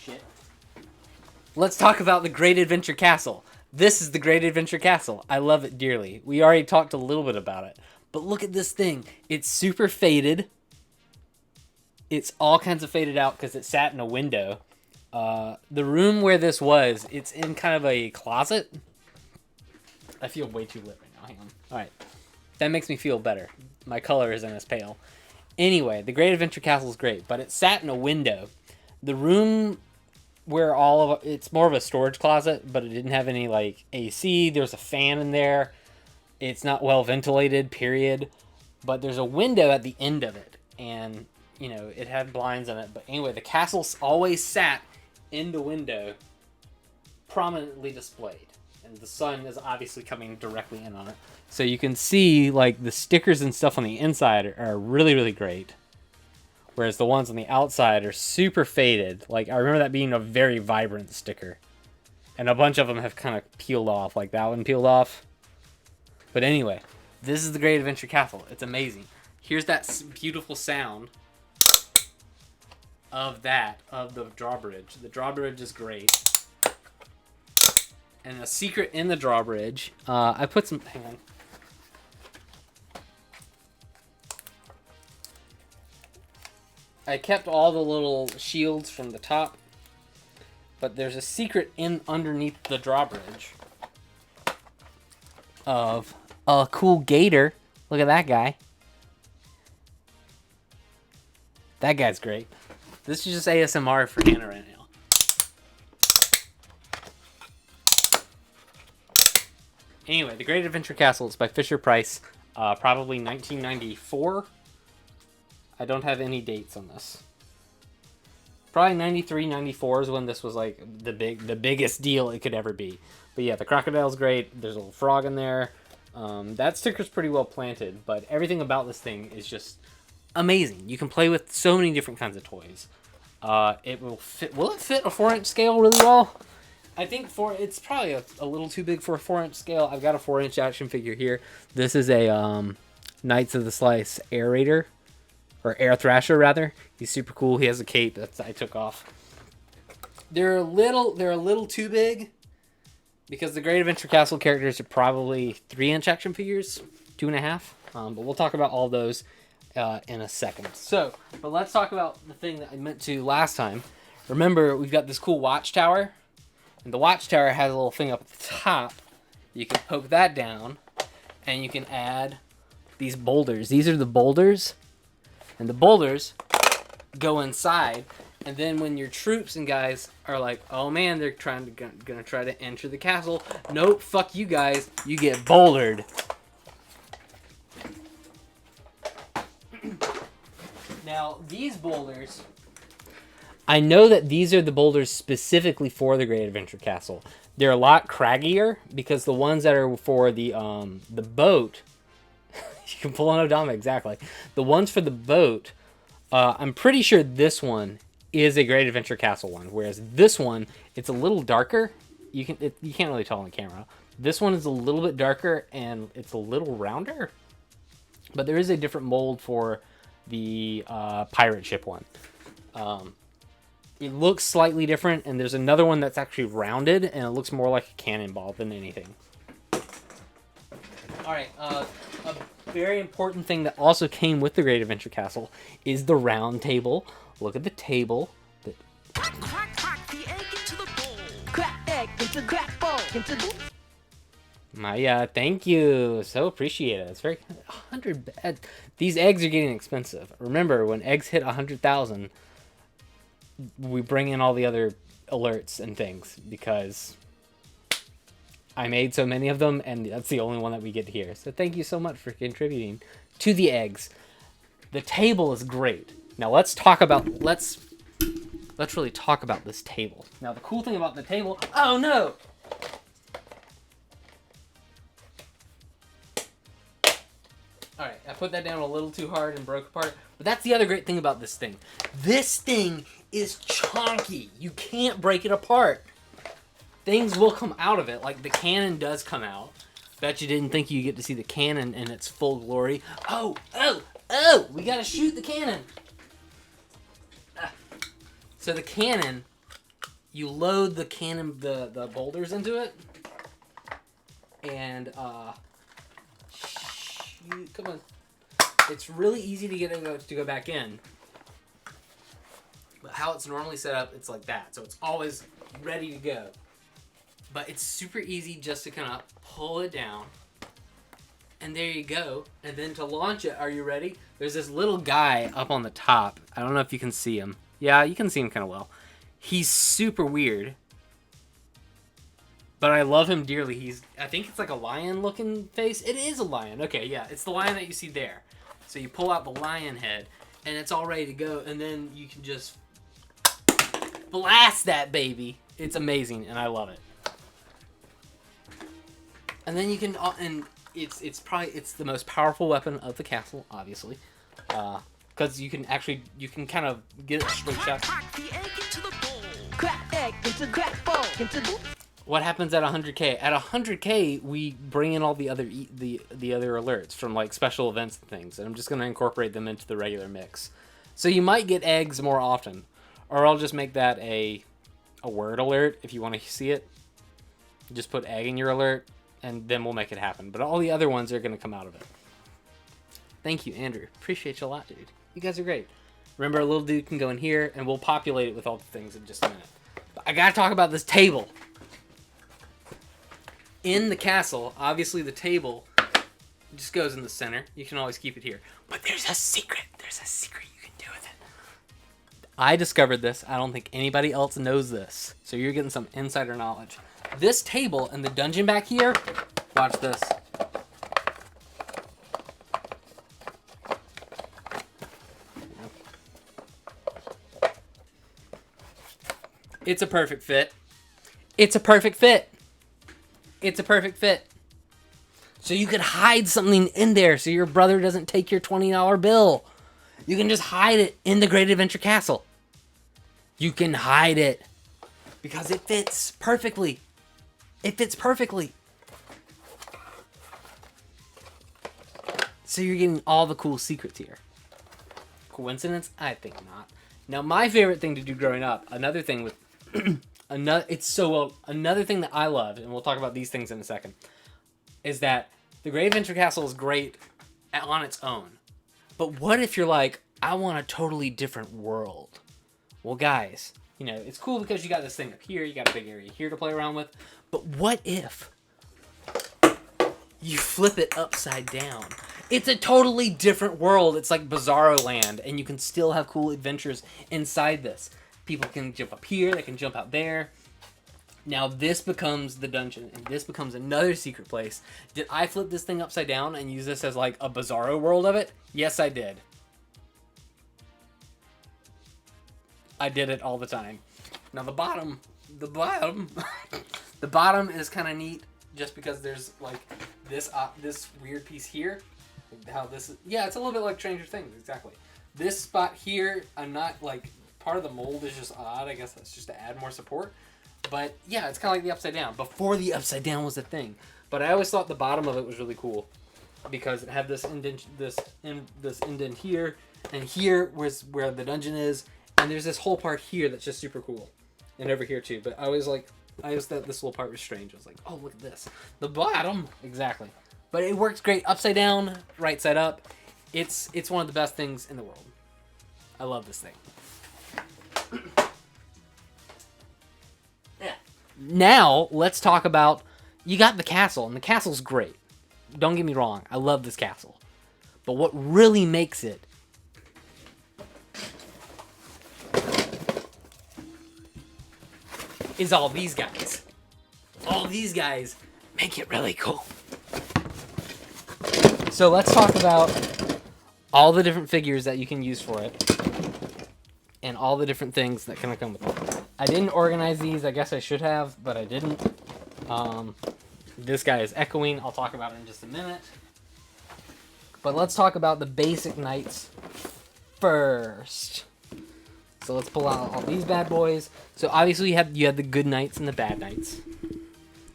shit. Let's talk about the Great Adventure Castle. This is the Great Adventure Castle. I love it dearly. We already talked a little bit about it. But look at this thing. It's super faded. It's all kinds of faded out because it sat in a window. The room where this was, it's in kind of a closet. I feel way too lit right now. Hang on. All right. That makes me feel better. My color isn't as pale. Anyway, the Great Adventure Castle is great, but it sat in a window. The room where it's more of a storage closet, but it didn't have any like AC. There's a fan in there. It's not well ventilated, period. But there's a window at the end of it, and you know it had blinds in it. But anyway, the castle always sat in the window, prominently displayed, and the sun is obviously coming directly in on it. So you can see like the stickers and stuff on the inside are really, really great. Whereas the ones on the outside are super faded. Like, I remember that being a very vibrant sticker. And a bunch of them have kind of peeled off, like that one peeled off. But anyway, this is the Great Adventure Castle. It's amazing. Here's that beautiful sound of the drawbridge. The drawbridge is great. And a secret in the drawbridge, I put some, hang on. I kept all the little shields from the top, but there's a secret underneath the drawbridge of a cool gator. Look at that guy. That guy's great. This is just ASMR for Hannah right now. Anyway, The Great Adventure Castle is by Fisher-Price, probably 1994. I don't have any dates on this. Probably 93, 94 is when this was like the biggest deal it could ever be. But yeah, the crocodile's great. There's a little frog in there. That sticker's pretty well planted, but everything about this thing is just amazing. You can play with so many different kinds of toys. It will fit. Will it fit a 4-inch scale really well? I think it's probably a little too big for a 4-inch scale. I've got a 4-inch action figure here. This is a Knights of the Slice Air Raider. Or Air Thrasher, rather. He's super cool. He has a cape that I took off. They're a little too big because the Great Adventure Castle characters are probably 3-inch action figures, 2.5. But we'll talk about all those in a second. But let's talk about the thing that I meant to last time. Remember, we've got this cool watchtower, and the watchtower has a little thing up at the top. You can poke that down, and you can add these boulders. These are the boulders. And the boulders go inside, and then when your troops and guys are like, oh man, they're gonna try to enter the castle. Nope, fuck you guys. You get bouldered. Now, these boulders, I know that these are the boulders specifically for the Great Adventure Castle. They're a lot craggier because the ones that are for the boat. You can pull on Odama, exactly. The ones for the boat, I'm pretty sure this one is a Great Adventure Castle one, whereas this one, it's a little darker. You can't really tell on the camera. This one is a little bit darker, and it's a little rounder. But there is a different mold for the pirate ship one. It looks slightly different, and there's another one that's actually rounded, and it looks more like a cannonball than anything. All right, a very important thing that also came with the Great Adventure Castle is the round table. Look at the table. Crack, crack the egg into the bowl. Crack egg into crack bowl. Into the... Maya, thank you. So appreciate it. It's very 100. These eggs are getting expensive. Remember, when eggs hit 100,000, we bring in all the other alerts and things because I made so many of them, and that's the only one that we get here. So thank you so much for contributing to the eggs. The table is great. Now let's really talk about this table. Now the cool thing about the table, oh no! Alright, I put that down a little too hard and broke apart. But that's the other great thing about this thing. This thing is chonky. You can't break it apart. Things will come out of it, like the cannon does come out. Bet you didn't think you get to see the cannon in its full glory. Oh! We gotta shoot the cannon! So the cannon you load the the boulders into it, and come on, it's really easy to get it to go back in. But how it's normally set up, it's like that, so it's always ready to go. But it's super easy just to kind of pull it down, and there you go. And then to launch it, are you ready? There's this little guy up on the top. I don't know if you can see him. Yeah, you can see him kind of well. He's super weird, but I love him dearly. I think it's like a lion-looking face. It is a lion. Okay, yeah, it's the lion that you see there. So you pull out the lion head, and it's all ready to go, and then you can just blast that baby. It's amazing, and I love it. And then you can, and it's the most powerful weapon of the castle, obviously, because you can kind of get it straight shot. Crack the egg into the bowl. Crack egg into crack bowl. What happens at 100K? At 100K, we bring in all the other the other alerts from like special events and things, and I'm just gonna incorporate them into the regular mix. So you might get eggs more often, or I'll just make that a word alert if you want to see it. Just put egg in your alert, and then we'll make it happen. But all the other ones are going to come out of it. Thank you, Andrew. Appreciate you a lot, dude. You guys are great. Remember, a little dude can go in here, and we'll populate it with all the things in just a minute. But I got to talk about this table. In the castle, obviously the table just goes in the center. You can always keep it here. But there's a secret. There's a secret you can do with it. I discovered this. I don't think anybody else knows this. So you're getting some insider knowledge. This table in the dungeon back here, watch this. It's a perfect fit. It's a perfect fit. It's a perfect fit. So you could hide something in there so your brother doesn't take your $20 bill. You can just hide it in the Great Adventure Castle. You can hide it because it fits perfectly. It fits perfectly. So you're getting all the cool secrets here. Coincidence? I think not. Now, my favorite thing to do growing up, another thing with another thing that I love, and we'll talk about these things in a second, is that the Great Adventure Castle is great on its own. But what if you're like, I want a totally different world? Well, guys, you know, it's cool because you got this thing up here, you got a big area here to play around with. But what if you flip it upside down? It's a totally different world. It's like Bizarro Land, and you can still have cool adventures inside this. People can jump up here, they can jump out there. Now this becomes the dungeon, and this becomes another secret place. Did I flip this thing upside down and use this as like a Bizarro world of it? Yes, I did. I did it all the time. Now the bottom the bottom is kind of neat just because there's like this weird piece here. How this is, yeah, it's a little bit like Stranger Things, exactly. This spot here, I'm not like, part of the mold is just odd. I guess that's just to add more support. But yeah, it's kind of like the upside down. Before the upside down was a thing. But I always thought the bottom of it was really cool because it had this indent, this indent here, and here was where the dungeon is, and there's this whole part here that's just super cool, and over here too. But I always thought this little part was strange. I was like, oh, look at this, the bottom, exactly. But it works great upside down, right side up. It's one of the best things in the world. I love this thing. Yeah. Now let's talk about, you got the castle, and the castle's great. Don't get me wrong, I love this castle. But what really makes it is all these guys. All these guys make it really cool. So let's talk about all the different figures that you can use for it, and all the different things that can come with it. I didn't organize these. I guess I should have, but I didn't. This guy is echoing. I'll talk about it in just a minute. But let's talk about the basic knights first. So let's pull out all these bad boys. So obviously you had the good knights and the bad knights.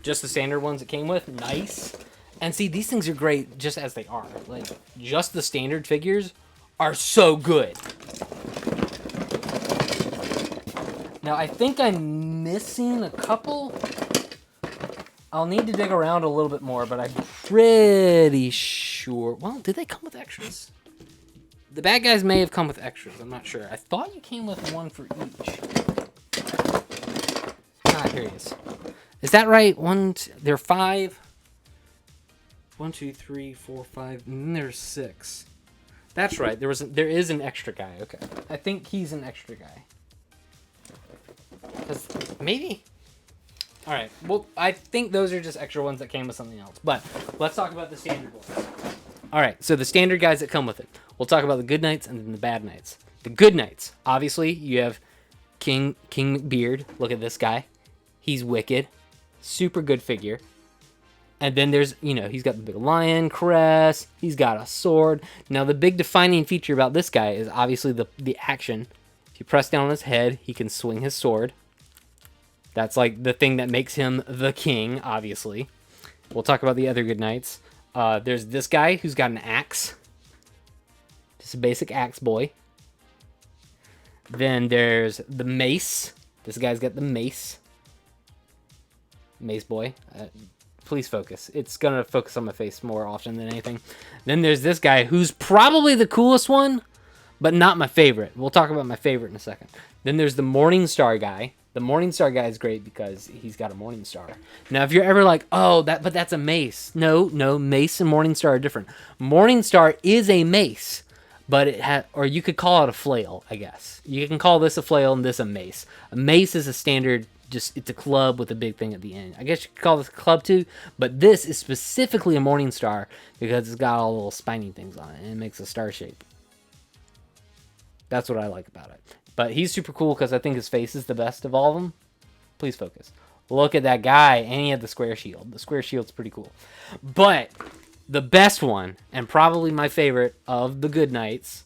Just the standard ones it came with. Nice. And see, these things are great just as they are. Like, just the standard figures are so good. Now, I think I'm missing a couple. I'll need to dig around a little bit more, but I'm pretty sure... Well, did they come with extras? The bad guys may have come with extras. I'm not sure. I thought you came with one for each. Here he is. Is that right? There are 5. 1, 2, 3, 4, 5, and then there's 6. That's right. There is an extra guy. Okay. I think he's an extra guy. Maybe. All right. Well, I think those are just extra ones that came with something else. But let's talk about the standard ones. All right. So the standard guys that come with it. We'll talk about the good knights and then the bad knights. The good knights. Obviously, you have King McBeard. Look at this guy. He's wicked. Super good figure. And then there's, he's got the big lion crest. He's got a sword. Now, the big defining feature about this guy is obviously the action. If you press down on his head, he can swing his sword. That's like the thing that makes him the king, obviously. We'll talk about the other good knights. There's this guy who's got an axe. Just a basic axe boy. Then there's the mace. This guy's got the mace. Mace boy. Please focus. It's going to focus on my face more often than anything. Then there's this guy who's probably the coolest one, but not my favorite. We'll talk about my favorite in a second. Then there's the Morning Star guy. The Morning Star guy is great because he's got a Morning Star. Now, if you're ever like, oh, but that's a mace. No, mace and Morning Star are different. Morning Star is a mace, but or you could call it a flail, I guess. You can call this a flail and this a mace. A mace is a standard, it's a club with a big thing at the end. I guess you could call this a club too, but this is specifically a Morning Star because it's got all the little spiny things on it and it makes a star shape. That's what I like about it. But he's super cool because I think his face is the best of all of them. Please focus. Look at that guy, and he had the square shield. The square shield's pretty cool. But the best one, and probably my favorite of the good knights,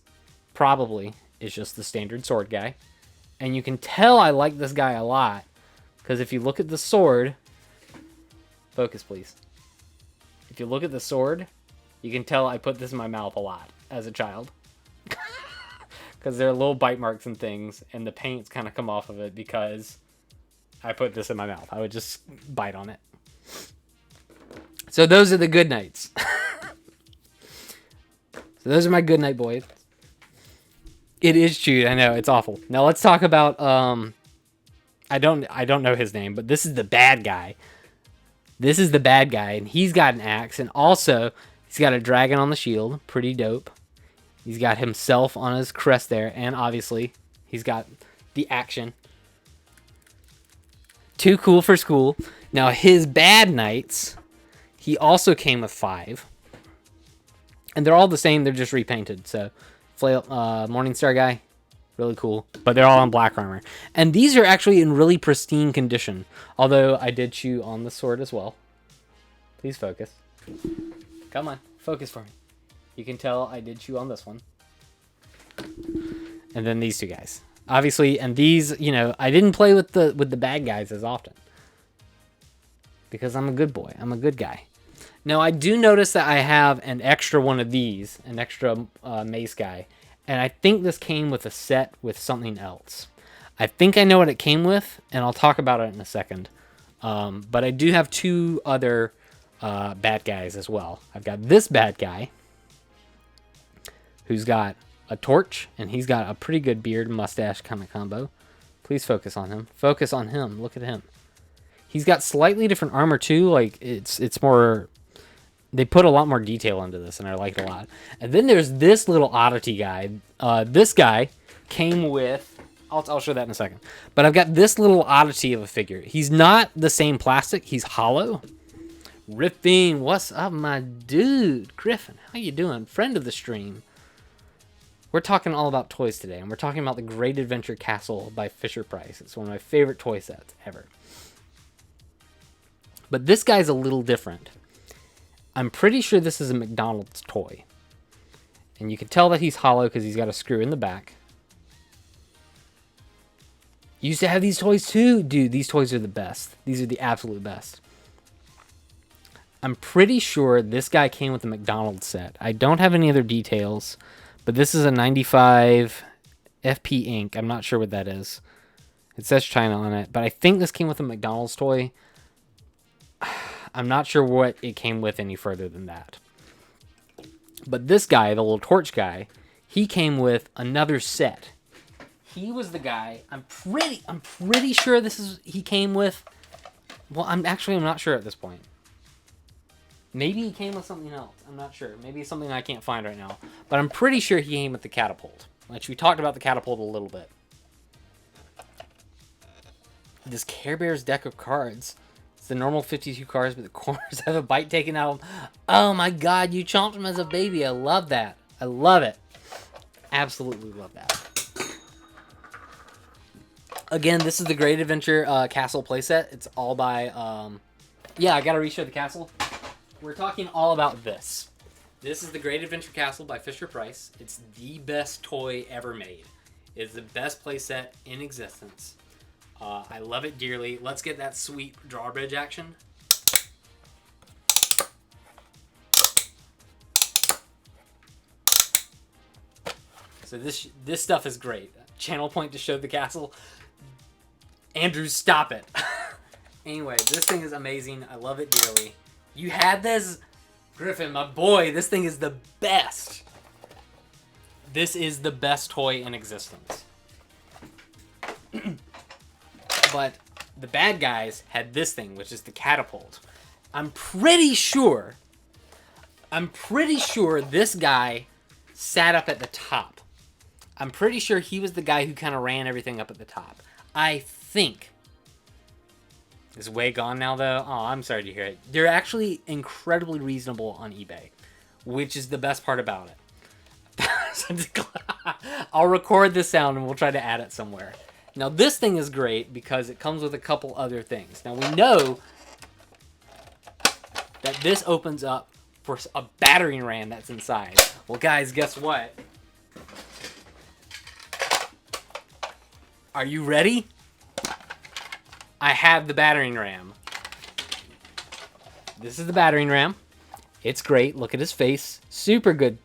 probably, is just the standard sword guy. And you can tell I like this guy a lot because if you look at the sword... Focus, please. If you look at the sword, you can tell I put this in my mouth a lot as a child. Because there are little bite marks and things, and the paint's kind of come off of it because I put this in my mouth. I would just bite on it. So those are the good knights. So those are my good knight boys. It is chewed, I know, it's awful. Now let's talk about I don't know his name, but this is the bad guy. This is the bad guy, and he's got an axe, and also he's got a dragon on the shield. Pretty dope. He's got himself on his crest there, and obviously, he's got the action. Too cool for school. Now, his bad knights, he also came with 5. And they're all the same, they're just repainted. So, Flail, Morningstar guy, really cool. But they're all in black armor. And these are actually in really pristine condition. Although, I did chew on the sword as well. Please focus. Come on, focus for me. You can tell I did chew on this one. And then these two guys. Obviously, and these, I didn't play with the bad guys as often. Because I'm a good boy. I'm a good guy. Now, I do notice that I have an extra one of these. An extra mace guy. And I think this came with a set with something else. I think I know what it came with. And I'll talk about it in a second. But I do have 2 other bad guys as well. I've got this bad guy. Who's got a torch, and he's got a pretty good beard and mustache kind of combo. Please focus on him. Focus on him. Look at him. He's got slightly different armor too. Like it's more. They put a lot more detail into this, and I like it a lot. And then there's this little oddity guy. This guy came with. I'll show that in a second. But I've got this little oddity of a figure. He's not the same plastic. He's hollow. Ripping, what's up, my dude? Griffin, how you doing? Friend of the stream. We're talking all about toys today, and we're talking about the Great Adventure Castle by Fisher-Price. It's one of my favorite toy sets ever. But this guy's a little different. I'm pretty sure this is a McDonald's toy. And you can tell that he's hollow because he's got a screw in the back. You used to have these toys too? Dude, these toys are the best. These are the absolute best. I'm pretty sure this guy came with a McDonald's set. I don't have any other details. But this is a 95 FP ink. I'm not sure what that is. It says China on it, but I think this came with a McDonald's toy. I'm not sure what it came with any further than that. But this guy, the little torch guy, he came with another set. He was the guy. I'm pretty sure he came with. Well, I'm not sure at this point. Maybe he came with something else. I'm not sure. Maybe it's something I can't find right now. But I'm pretty sure he came with the catapult. Which we talked about the catapult a little bit. This Care Bears deck of cards. It's the normal 52 cards, but the corners have a bite taken out of them. Oh my god, you chomped them as a baby. I love that. I love it. Absolutely love that. Again, this is the Great Adventure Castle playset. It's all by... yeah, I gotta reshow the castle. We're talking all about this. This is the Great Adventure Castle by Fisher-Price. It's the best toy ever made. It's the best playset in existence. I love it dearly. Let's get that sweep drawbridge action. So this stuff is great. Channel point to show the castle. Andrew, stop it. Anyway, this thing is amazing. I love it dearly. You had this, Griffin, my boy. This thing is the best. This is the best toy in existence. But the bad guys had this thing, which is the catapult. I'm pretty sure this guy sat up at the top. I'm pretty sure he was the guy who kind of ran everything up at the top. I think. Is way gone now, though? Oh, I'm sorry to hear it. They're actually incredibly reasonable on eBay, which is the best part about it. I'll record this sound and we'll try to add it somewhere. Now, this thing is great because it comes with a couple other things. Now, we know that this opens up for a battering ram that's inside. Well, guys, guess what? Are you ready? I have the battering ram. This is the battering ram. It's great. Look at his face. Super good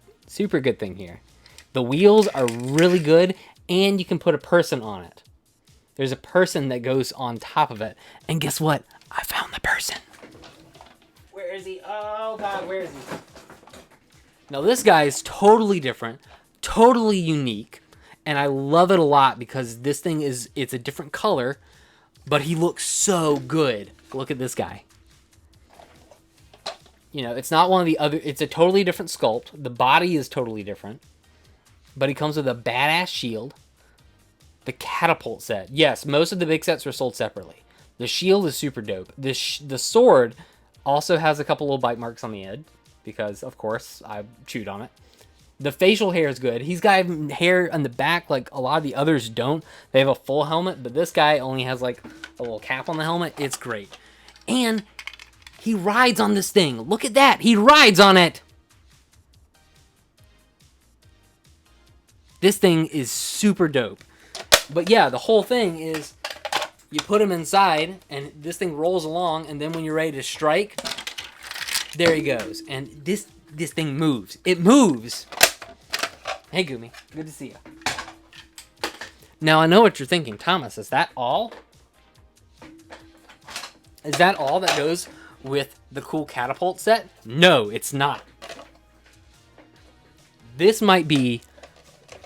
thing here. The wheels are really good, and you can put a person on it. There's a person that goes on top of it. And guess what? I found the person. Where is he? Oh, God, where is he? Now, this guy is totally different, totally unique, and I love it a lot because this thing it's a different color, but he looks so good. Look at this guy. You know, it's not one of the other... It's a totally different sculpt. The body is totally different. But he comes with a badass shield. The catapult set. Yes, most of the big sets are sold separately. The shield is super dope. The sword also has a couple little bite marks on the head. Because, of course, I chewed on it. The facial hair is good. He's got hair on the back like a lot of the others don't. They have a full helmet, but this guy only has like a little cap on the helmet. It's great. And he rides on this thing. Look at that. He rides on it. This thing is super dope. But yeah, the whole thing is you put him inside and this thing rolls along, and then when you're ready to strike, there he goes. And this thing moves. It moves. Hey, Gumi. Good to see you. Now, I know what you're thinking. Thomas, is that all? Is that all that goes with the cool catapult set? No, it's not. This might be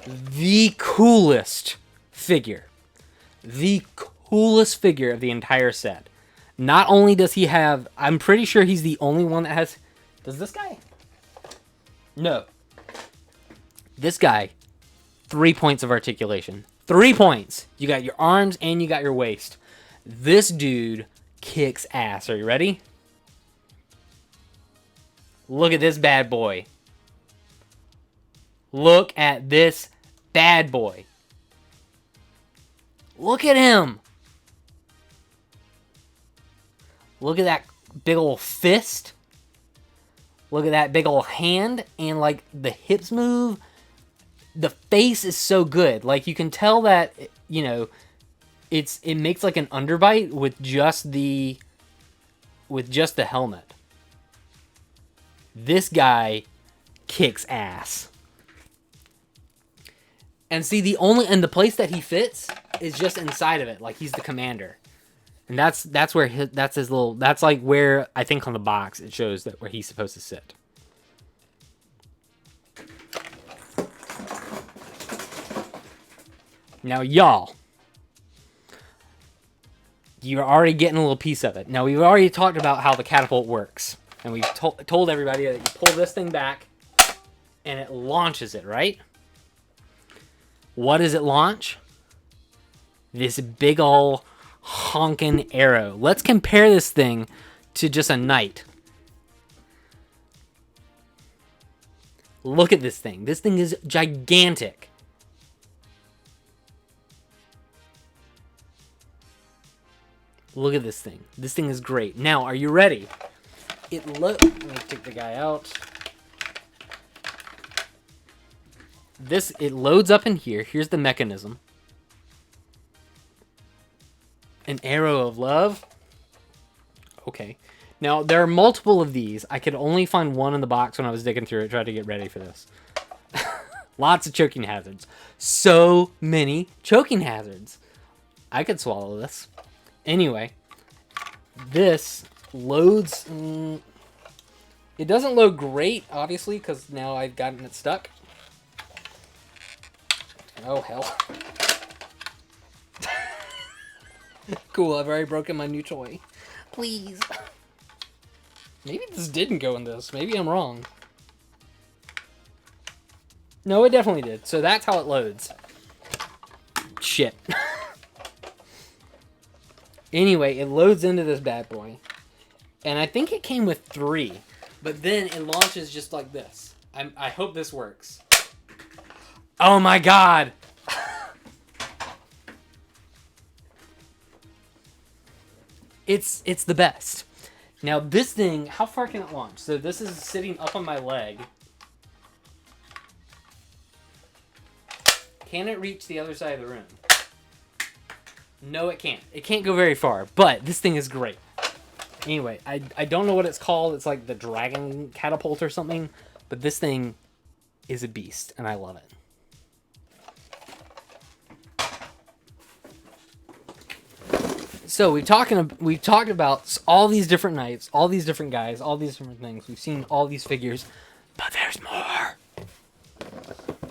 the coolest figure. The coolest figure of the entire set. Not only does he have... I'm pretty sure he's the only one that has... Does this guy? No. This guy, 3 points of articulation. 3 points. You got your arms and you got your waist. This dude kicks ass. Are you ready? Look at this bad boy. Look at this bad boy. Look at him. Look at that big old fist. Look at that big old hand. And like the hips move. The face is so good. Like you can tell that, you know, it makes like an underbite with just the helmet. This guy kicks ass. And see, the place that he fits is just inside of it, like he's the commander. And that's where that's his little, that's like where I think on the box it shows that where he's supposed to sit. Now, y'all, you're already getting a little piece of it. Now, we've already talked about how the catapult works. And we've told everybody that you pull this thing back and it launches it, right? What does it launch? This big ol' honkin' arrow. Let's compare this thing to just a knight. Look at this thing. This thing is gigantic. Look at this thing. This thing is great. Now, are you ready? Let me take the guy out. It loads up in here. Here's the mechanism. An arrow of love. Okay. Now, there are multiple of these. I could only find one in the box when I was digging through it, trying to get ready for this. Lots of choking hazards. So many choking hazards. I could swallow this. Anyway, this loads. It doesn't load great, obviously, because now I've gotten it stuck. Oh, hell. Cool, I've already broken my new toy. Please. Maybe this didn't go in this. Maybe I'm wrong. No, it definitely did. So that's how it loads. Shit. Anyway, it loads into this bad boy. And I think it came with 3. But then it launches just like this. I hope this works. Oh my god! It's the best. Now this thing, how far can it launch? So this is sitting up on my leg. Can it reach the other side of the room? No, it can't. It can't go very far, but this thing is great. Anyway, I don't know what it's called. It's like the dragon catapult or something, but this thing is a beast, and I love it. So we've talked about all these different knights, all these different guys, all these different things. We've seen all these figures, but there's more.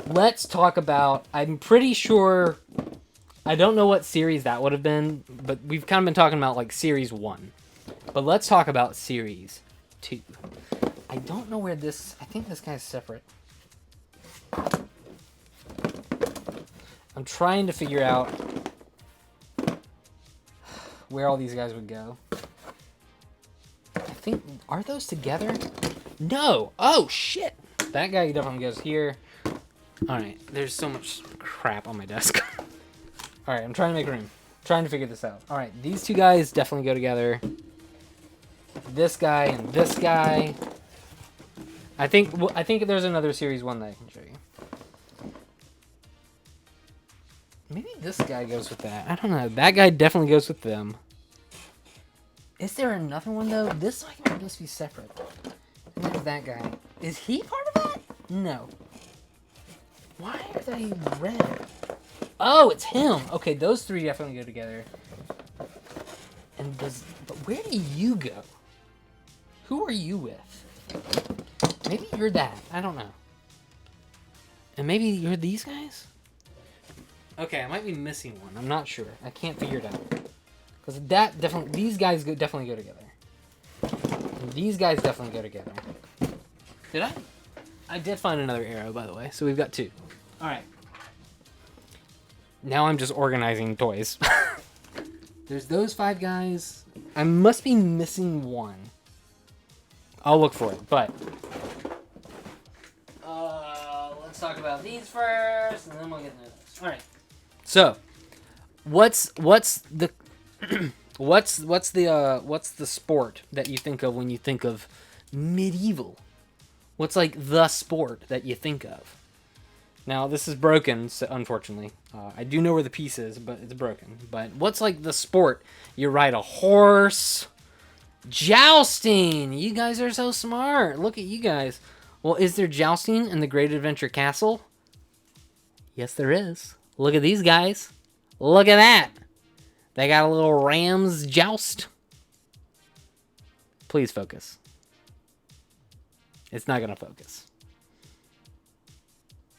Let's talk about, I'm pretty sure, I don't know what series that would have been, but we've kind of been talking about like series 1. But let's talk about series 2. I don't know where this, I think this guy's separate. I'm trying to figure out where all these guys would go. I think, are those together? No! Oh, shit! That guy definitely goes here. Alright, there's so much crap on my desk. Alright, I'm trying to make room. Trying to figure this out. Alright, these two guys definitely go together. This guy and this guy. I think there's another series 1 that I can show you. Maybe this guy goes with that. I don't know. That guy definitely goes with them. Is there another one though? This might just be separate. And there's that guy. Is he part of that? No. Why are they red? Oh, it's him. Okay, those 3 definitely go together. And but where do you go? Who are you with? Maybe you're that. I don't know. And maybe you're these guys? Okay, I might be missing one. I'm not sure. I can't figure it out. Because that definitely, these guys definitely go together. And these guys definitely go together. Did I? I did find another arrow, by the way. So we've got 2. All right. Now I'm just organizing toys. There's those 5 guys. I must be missing one. I'll look for it, but let's talk about these first, and then we'll get into this. All right. So, what's the what's the sport that you think of when you think of medieval? What's like the sport that you think of? Now this is broken, so unfortunately. I do know where the piece is, but it's broken. But what's like the sport? You ride a horse. Jousting! You guys are so smart. Look at you guys. Well, is there jousting in the Great Adventure Castle? Yes, there is. Look at these guys. Look at that. They got a little Rams joust. Please focus. It's not going to focus.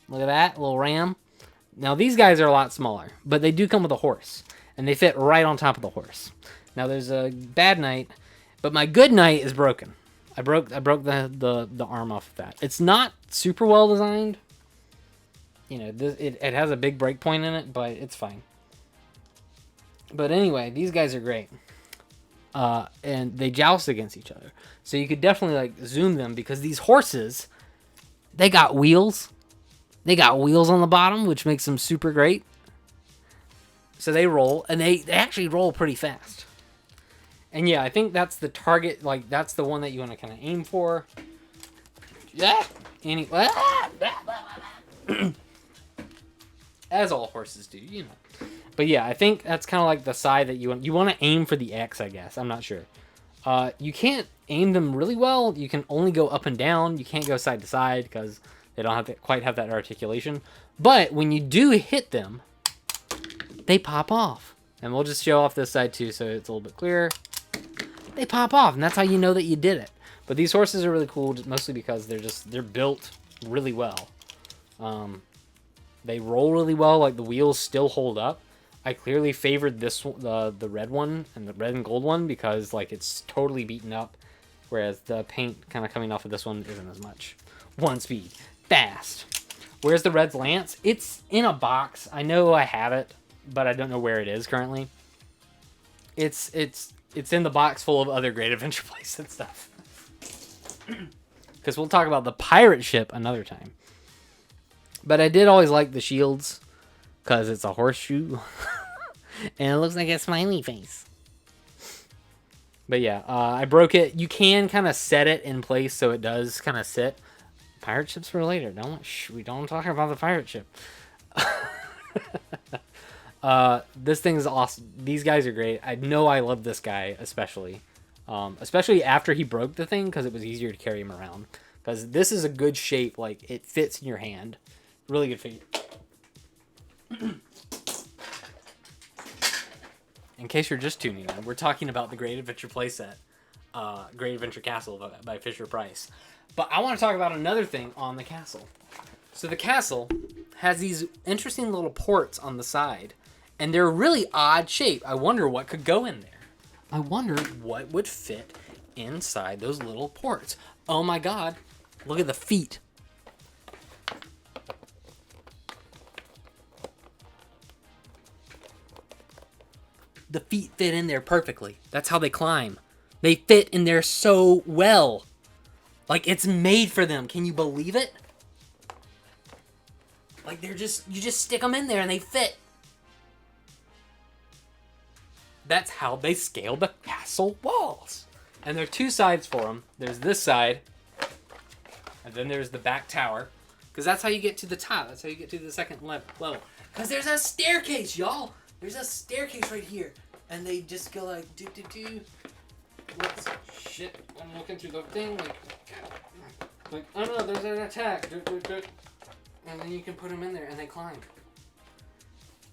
Look at that, little ram. Now, these guys are a lot smaller, but they do come with a horse, and they fit right on top of the horse. Now, there's a bad knight, but my good knight is broken. I broke the arm off of that. It's not super well designed. You know, it has a big break point in it, but it's fine. But anyway, these guys are great. And they joust against each other. So you could definitely like zoom them because these horses, they got wheels. They got wheels on the bottom, which makes them super great. So they roll, and they actually roll pretty fast. And yeah, I think that's the target, like that's the one that you want to kind of aim for. Yeah. As all horses do, you know. But yeah, I think that's kind of like the side that you want to aim for the X, I guess. I'm not sure. You can't aim them really well. You can only go up and down. You can't go side to side because they don't quite have that articulation. But when you do hit them, they pop off. And we'll just show off this side too so it's a little bit clearer. They pop off, and that's how you know that you did it. But these horses are really cool, mostly because they're built really well. They roll really well, like the wheels still hold up. I clearly favored the red one and the red and gold one because like it's totally beaten up, whereas the paint kind of coming off of this one isn't as much. 1 speed, fast. Where's the Red's Lance? It's in a box. I know I have it, but I don't know where it is currently. It's in the box full of other Great Adventure playset stuff. Because we'll talk about the pirate ship another time. But I did always like the shields because it's a horseshoe. And it looks like a smiley face. But yeah, I broke it. You can kind of set it in place so it does kind of sit. Pirate ships for later. We don't talk about the pirate ship. This thing is awesome. These guys are great. I know I love this guy especially. Especially after he broke the thing because it was easier to carry him around. Because this is a good shape. Like, it fits in your hand. Really good figure. In case you're just tuning in, we're talking about the Great Adventure playset. Great Adventure Castle by Fisher-Price. But I want to talk about another thing on the castle. So the castle has these interesting little ports on the side. And they're a really odd shape. I wonder what could go in there. I wonder what would fit inside those little ports. Oh my god. Look at the feet. The feet fit in there perfectly. That's how they climb. They fit in there so well. Like, it's made for them. Can you believe it? Like, you just stick them in there and they fit. That's how they scale the castle walls. And there are 2 sides for them. There's this side, and then there's the back tower. Because that's how you get to the top. That's how you get to the second level. Because there's a staircase, y'all. There's a staircase right here. And they just go like, do. What's shit? I'm looking through the thing. Like, oh no, there's an attack. And then you can put them in there and they climb.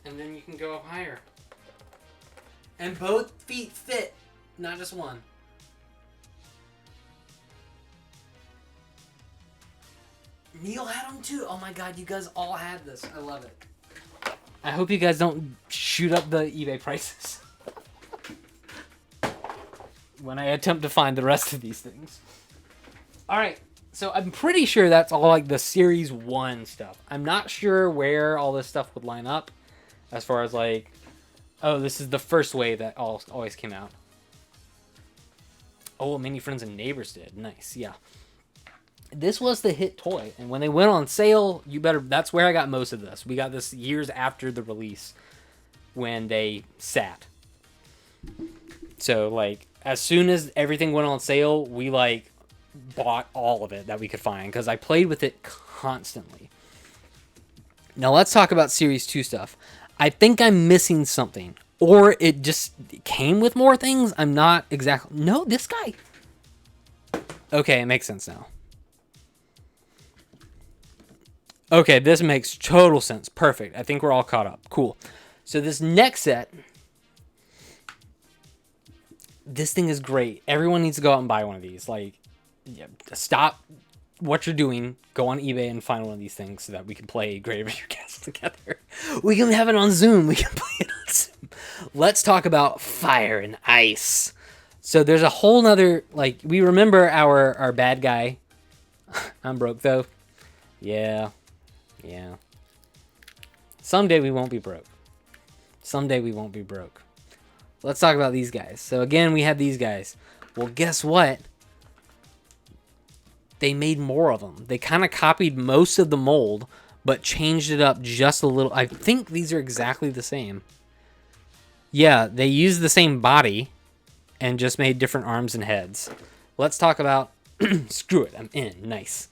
And then you can go up higher. And both feet fit, not just one. Neil had them too. Oh my god, you guys all had this. I love it. I hope you guys don't shoot up the eBay prices when I attempt to find the rest of these things. Alright, so I'm pretty sure that's all like the Series 1 stuff. I'm not sure where all this stuff would line up as far as like, oh, this is the first wave that always came out. Oh, Many Friends and Neighbors did. Nice, yeah. This was the hit toy, and when they went on sale, that's where I got most of this. We got this years after the release when they sat. So, like, as soon as everything went on sale, we, like, bought all of it that we could find, because I played with it constantly. Now, let's talk about Series 2 stuff. I think I'm missing something, or it just came with more things. I'm not exactly... No, this guy... Okay, it makes sense now. Okay, this makes total sense. Perfect. I think we're all caught up. Cool. So this next set, this thing is great. Everyone needs to go out and buy one of these. Like, yeah, stop what you're doing. Go on eBay and find one of these things so that we can play Great Adventure Castle together. We can have it on Zoom. We can play it on Zoom. Let's talk about Fire and Ice. So there's a whole nother, like, we remember our bad guy. I'm broke, though. Yeah. Someday we won't be broke. Someday we won't be broke. Let's talk about these guys. So again, we have these guys. Well, guess what? They made more of them. They kind of copied most of the mold, but changed it up just a little. I think these are exactly the same. Yeah, they used the same body and just made different arms and heads. Let's talk about... Screw it, I'm in. Nice.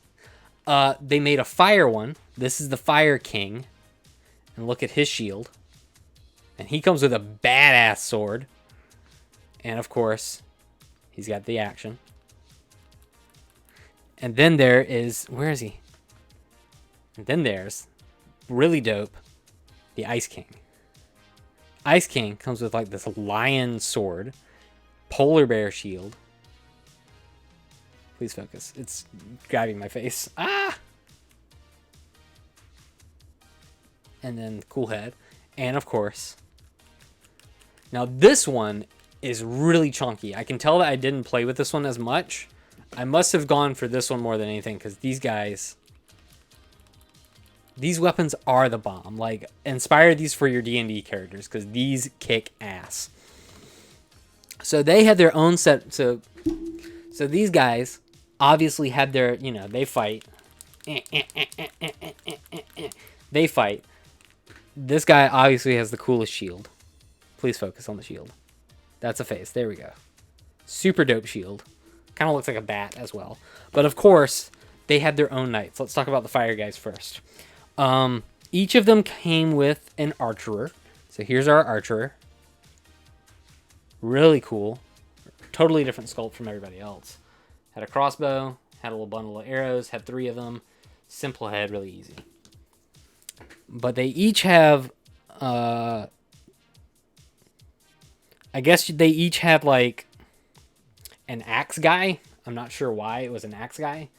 They made a fire one. This is the Fire King. And look at his shield. And he comes with a badass sword. And of course, he's got the action. And then there is... Where is he? And then there's... Really dope. The Ice King. Ice King comes with like this lion sword. Polar bear shield. Please focus. It's grabbing my face. Ah! And then cool head. And of course... Now this one is really chunky. I can tell that I didn't play with this one as much. I must have gone for this one more than anything because these guys... These weapons are the bomb. Like, inspire these for your D&D characters because these kick ass. So they had their own set. So these guys obviously had their, you know, they fight. They fight. This guy obviously has the coolest shield. Please focus on the shield. That's a face. There we go. Super dope shield. Kind of looks like a bat as well. But of course, they had their own knights. Let's talk about the fire guys first. Each of them came with an archerer. So here's our archerer. Really cool. Totally different sculpt from everybody else. Had a crossbow. Had a little bundle of arrows. Had 3 of them. Simple head. Really easy. But they each have... I guess they each had like an axe guy. I'm not sure why it was an axe guy,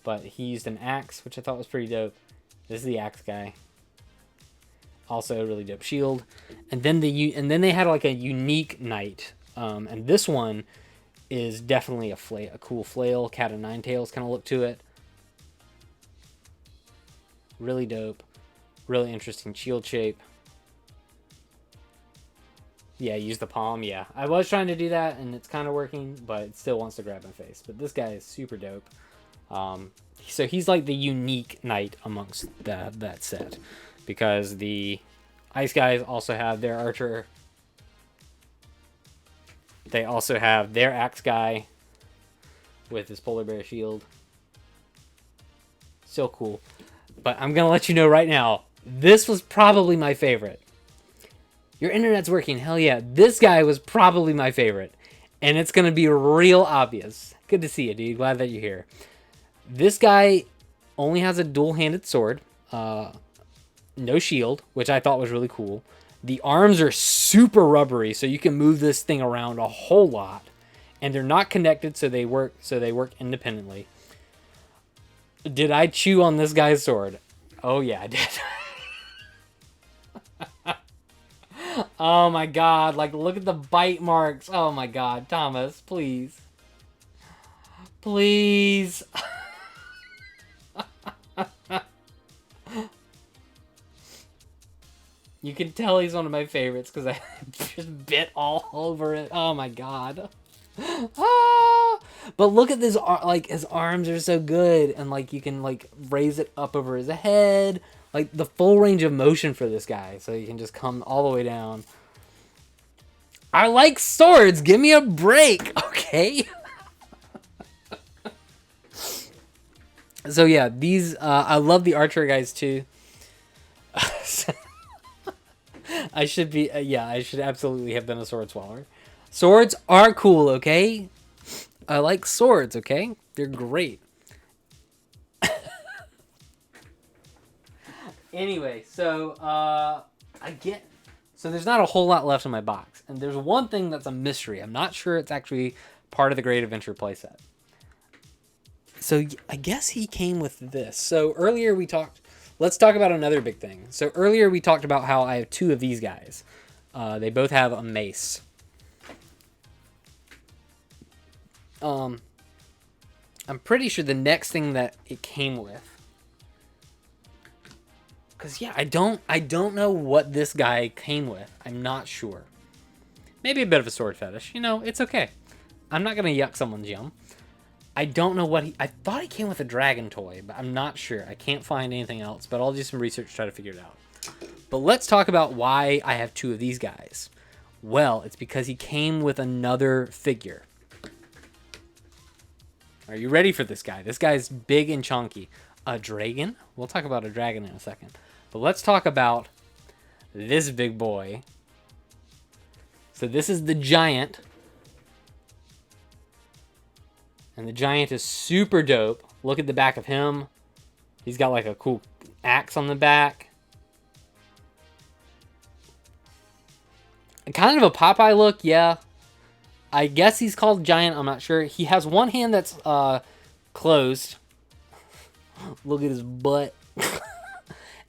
but he used an axe, which I thought was pretty dope. This is the axe guy. Also a really dope shield. And then they had like a unique knight. And this one is definitely a cool flail, cat of nine tails kind of look to it. Really dope. Really interesting shield shape. Yeah, use the palm. Yeah, I was trying to do that, and it's kind of working, but it still wants to grab my face. But this guy is super dope. So he's like the unique knight amongst that set, because the ice guys also have their archer. They also have their axe guy with his polar bear shield. So cool. But I'm gonna let you know right now, this was probably my favorite. Your internet's working. Hell yeah. This guy was probably my favorite. And it's going to be real obvious. Good to see you, dude. Glad that you're here. This guy only has a dual-handed sword. No shield, which I thought was really cool. The arms are super rubbery, so you can move this thing around a whole lot. And they're not connected, so they work independently. Did I chew on this guy's sword? Oh, yeah, I did. Oh my god, like look at the bite marks. Oh my god, Thomas, please. Please. You can tell he's one of my favorites because I just bit all over it. Oh my god. Ah! But look at this, like his arms are so good, and like you can like raise it up over his head. Like, the full range of motion for this guy. So you can just come all the way down. I like swords. Give me a break. Okay? So, yeah. These... I love the archer guys, too. I should be... yeah, I should absolutely have been a sword swallower. Swords are cool, okay? I like swords, okay? They're great. Anyway, so so there's not a whole lot left in my box, and there's one thing that's a mystery. I'm not sure it's actually part of the Great Adventure playset. So I guess he came with this. So earlier we talked. Let's talk about another big thing. So earlier we talked about how I have two of these guys. They both have a mace. I'm pretty sure the next thing that it came with. Cause yeah, I don't know what this guy came with. I'm not sure. Maybe a bit of a sword fetish. You know, it's okay. I'm not gonna yuck someone's yum. I don't know what I thought he came with a dragon toy, but I'm not sure. I can't find anything else, but I'll do some research to try to figure it out. But let's talk about why I have two of these guys. Well, it's because he came with another figure. Are you ready for this guy? This guy's big and chunky. A dragon? We'll talk about a dragon in a second. But let's talk about this big boy. So this is the giant. And the giant is super dope. Look at the back of him. He's got like a cool axe on the back. Kind of a Popeye look, yeah. I guess he's called Giant, I'm not sure. He has one hand that's closed. Look at his butt.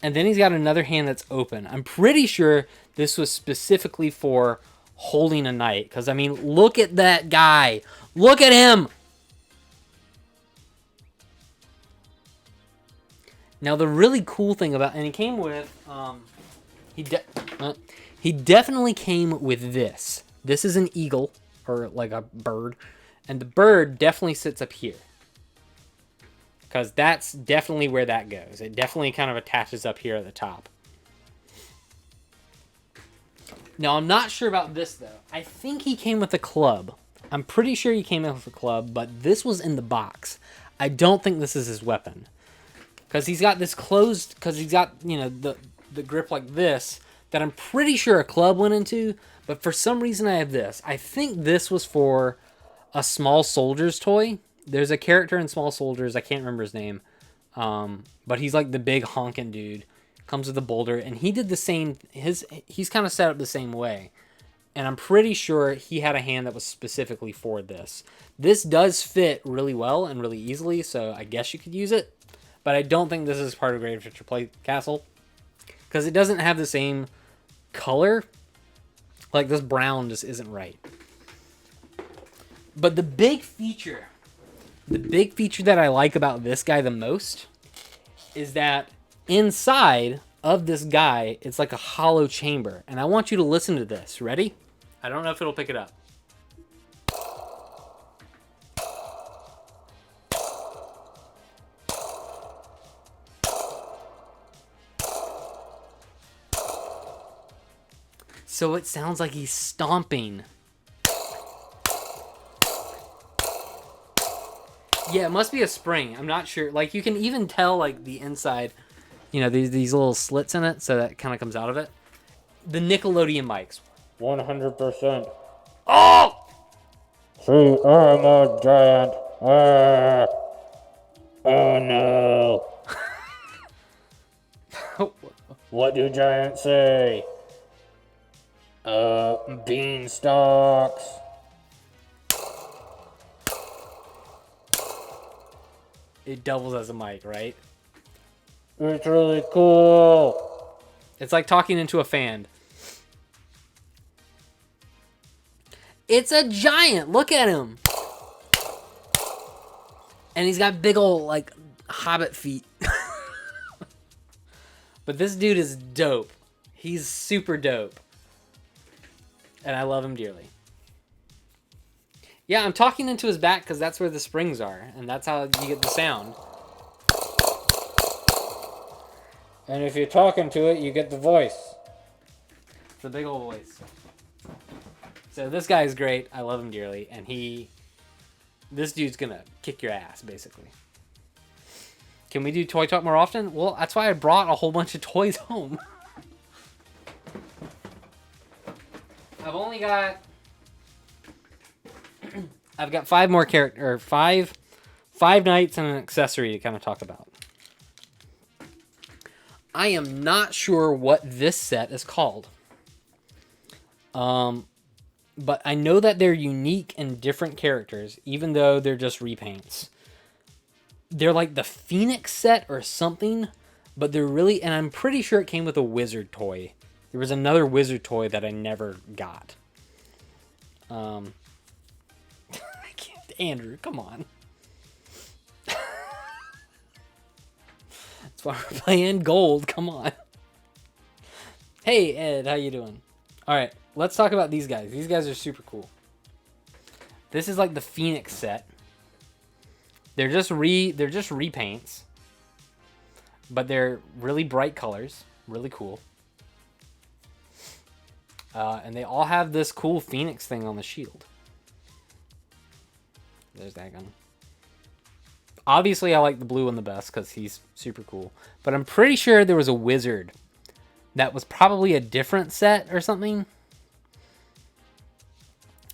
And then he's got another hand that's open. I'm pretty sure this was specifically for holding a knight. Because, I mean, look at that guy. Look at him. Now, the really cool thing about... And he came with... He definitely came with this. This is an eagle. Or like a bird. And the bird definitely sits up here. Because that's definitely where that goes. It definitely kind of attaches up here at the top. Now, I'm not sure about this, though. I think he came with a club. I'm pretty sure he came with a club, but this was in the box. I don't think this is his weapon. Because he's got this closed... Because he's got, you know, the grip like this, that I'm pretty sure a club went into, but for some reason I have this. I think this was for a Small Soldiers toy. There's a character in Small Soldiers, I can't remember his name, but he's like the big honking dude. Comes with a boulder, and he did the same. He's kind of set up the same way, and I'm pretty sure he had a hand that was specifically for this. This does fit really well and really easily, so I guess you could use it, but I don't think this is part of Great Adventure Play Castle because it doesn't have the same color. Like this brown just isn't right. But the big feature that I like about this guy the most is that inside of this guy, it's like a hollow chamber. And I want you to listen to this. Ready? I don't know if it'll pick it up. So it sounds like he's stomping. Yeah, it must be a spring. I'm not sure. Like, you can even tell, like, the inside, you know, these little slits in it, so that kind of comes out of it. The Nickelodeon mics. 100%. Oh! See, I'm a giant. Oh, no. What do giants say? Beanstalks. It doubles as a mic, right? It's really cool. It's like talking into a fan. It's a giant. Look at him. And he's got big old, like, hobbit feet. But this dude is dope. He's super dope. And I love him dearly. Yeah, I'm talking into his back because that's where the springs are. And that's how you get the sound. And if you're talking to it, you get the voice. It's a big old voice. So this guy is great. I love him dearly. And this dude's gonna kick your ass, basically. Can we do Toy Talk more often? Well, that's why I brought a whole bunch of toys home. I've only got... I've got 5 more five knights and an accessory to kind of talk about. I am not sure what this set is called. But I know that they're unique and different characters, even though they're just repaints. They're like the Phoenix set or something, but they're really, and I'm pretty sure it came with a wizard toy. There was another wizard toy that I never got. I can't, Andrew, come on. That's why we're playing gold, come on. Hey, Ed, how you doing? All right, let's talk about these guys. These guys are super cool. This is like the Phoenix set. They're just repaints, but they're really bright colors, really cool. And they all have this cool Phoenix thing on the shield. There's that gun. Obviously, I like the blue one the best because he's super cool. But I'm pretty sure there was a wizard that was probably a different set or something.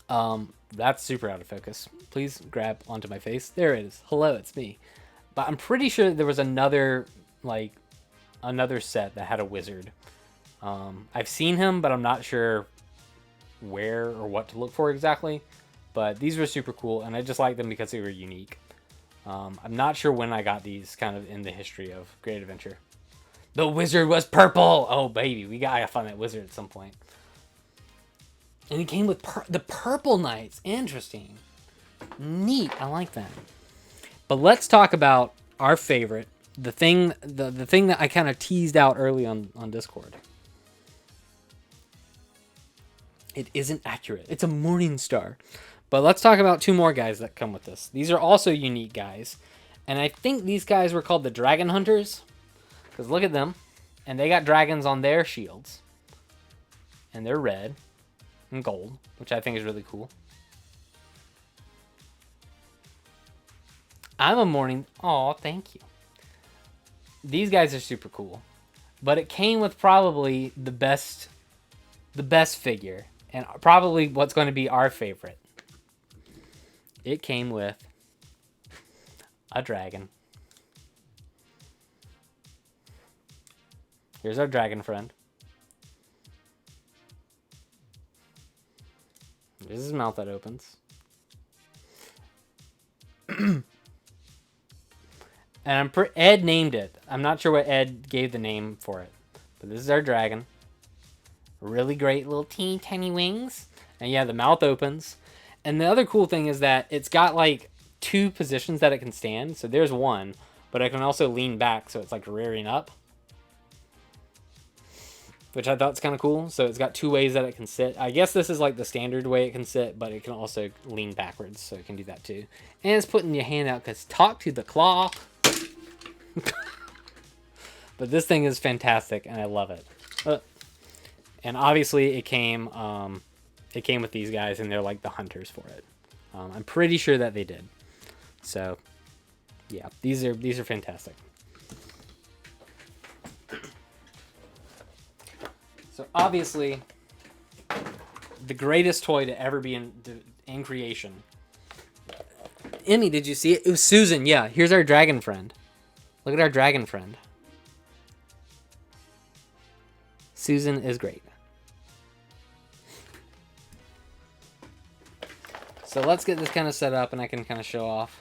That's super out of focus. Please grab onto my face. There it is. Hello, it's me. But I'm pretty sure there was another set that had a wizard. I've seen him, but I'm not sure where or what to look for exactly. But these were super cool, and I just like them because they were unique. I'm not sure when I got these kind of in the history of Great Adventure. The wizard was purple! Oh, baby, we gotta find that wizard at some point. And he came with the purple knights. Interesting. Neat. I like that. But let's talk about our favorite. The thing that I kind of teased out early on Discord. It isn't accurate. It's a Morning Star. But let's talk about two more guys that come with this. These are also unique guys. And I think these guys were called the Dragon Hunters. Because look at them. And they got dragons on their shields. And they're red and gold, which I think is really cool. I'm a morning... Aw, thank you. These guys are super cool. But it came with probably the best figure. And probably what's going to be our favorite. It came with a dragon. Here's our dragon friend. This is his mouth that opens. And Ed named it. I'm not sure what Ed gave the name for it. But this is our dragon. Really great little teeny tiny wings. And yeah, the mouth opens. And the other cool thing is that it's got like 2 positions that it can stand. So there's one. But it can also lean back, so it's like rearing up. Which I thought's kind of cool. So it's got 2 ways that it can sit. I guess this is like the standard way it can sit, but it can also lean backwards, so it can do that too. And it's putting your hand out because talk to the claw. But this thing is fantastic, and I love it. And obviously, it came with these guys, and they're like the hunters for it. I'm pretty sure that they did. So, yeah, these are fantastic. So obviously, the greatest toy to ever be in creation. Emmy, did you see it? It was Susan. Yeah, here's our dragon friend. Look at our dragon friend. Susan is great. So let's get this kind of set up, and I can kind of show off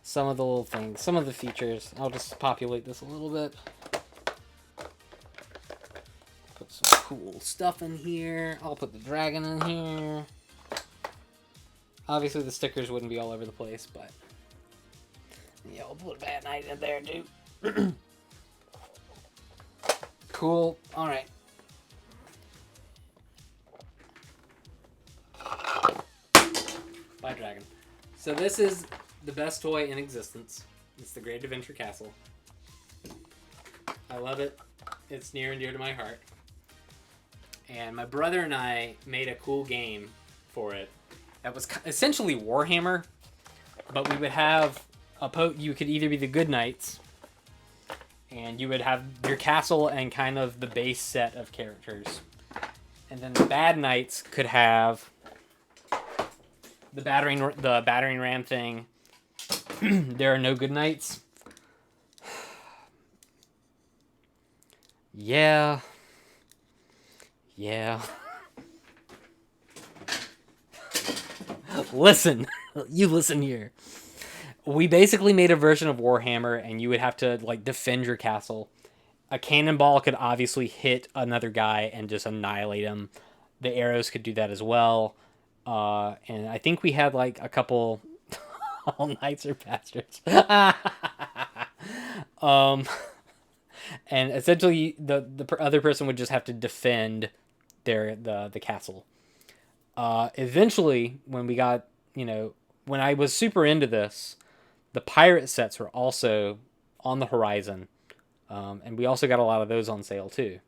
some of the little things, some of the features. I'll just populate this a little bit. Put some cool stuff in here. I'll put the dragon in here. Obviously, the stickers wouldn't be all over the place, but yeah, I'll put a Bad Knight in there too. Cool. All right. Bye, dragon. So this is the best toy in existence. It's the Great Adventure Castle. I love it. It's near and dear to my heart. And my brother and I made a cool game for it. That was essentially Warhammer, but we would have you could either be the good knights, and you would have your castle and kind of the base set of characters. And then the bad knights could have the battering ram thing. There are no good knights. Yeah. Yeah. Listen. You listen here. We basically made a version of Warhammer, and you would have to, like, defend your castle. A cannonball could obviously hit another guy and just annihilate him. The arrows could do that as well. And I think we had, like, a couple... All knights are bastards. And essentially, the other person would just have to defend the castle. Eventually, when we got, when I was super into this, the pirate sets were also on the horizon. And we also got a lot of those on sale too.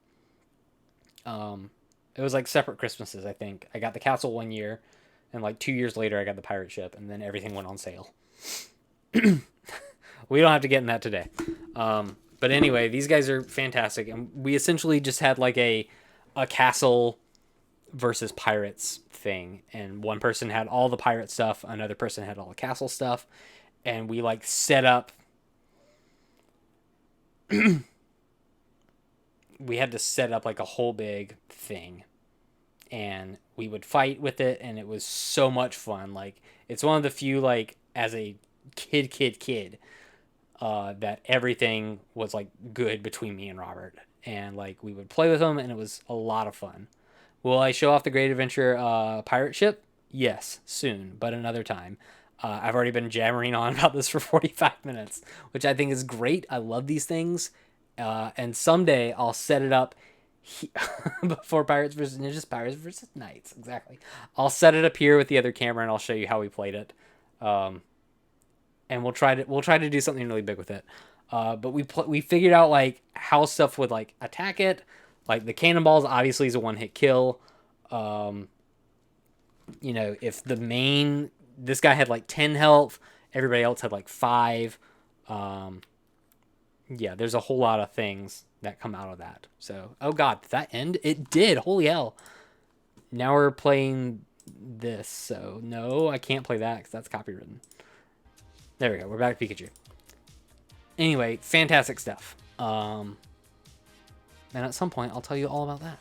It was like separate Christmases, I think. I got the castle one year, and like 2 years later, I got the pirate ship, and then everything went on sale. We don't have to get in that today. But anyway, these guys are fantastic, and we essentially just had like a castle versus pirates thing, and one person had all the pirate stuff, another person had all the castle stuff, and we like set up. We had to set up like a whole big thing, and we would fight with it, and it was so much fun. Like, it's one of the few, like, as a kid, that everything was like good between me and Robert, and like we would play with them, and it was a lot of fun. Will I show off the Great Adventure pirate ship? Yes, soon, but another time. I've already been jammering on about this for 45 minutes, which I think is great. I love these things. And someday I'll set it up before Pirates vs. Ninjas, Pirates vs. Knights. Exactly. I'll set it up here with the other camera, and I'll show you how we played it. And we'll try to do something really big with it. But we figured out like how stuff would like attack it. Like the cannonballs obviously is a one-hit kill. If this guy had like 10 health, everybody else had like 5. Yeah, there's a whole lot of things that come out of that. So, oh god, did that end? It did. Holy hell. Now we're playing this. So, no, I can't play that because that's copywritten. There we go. We're back to Pikachu. Anyway, fantastic stuff. And at some point, I'll tell you all about that.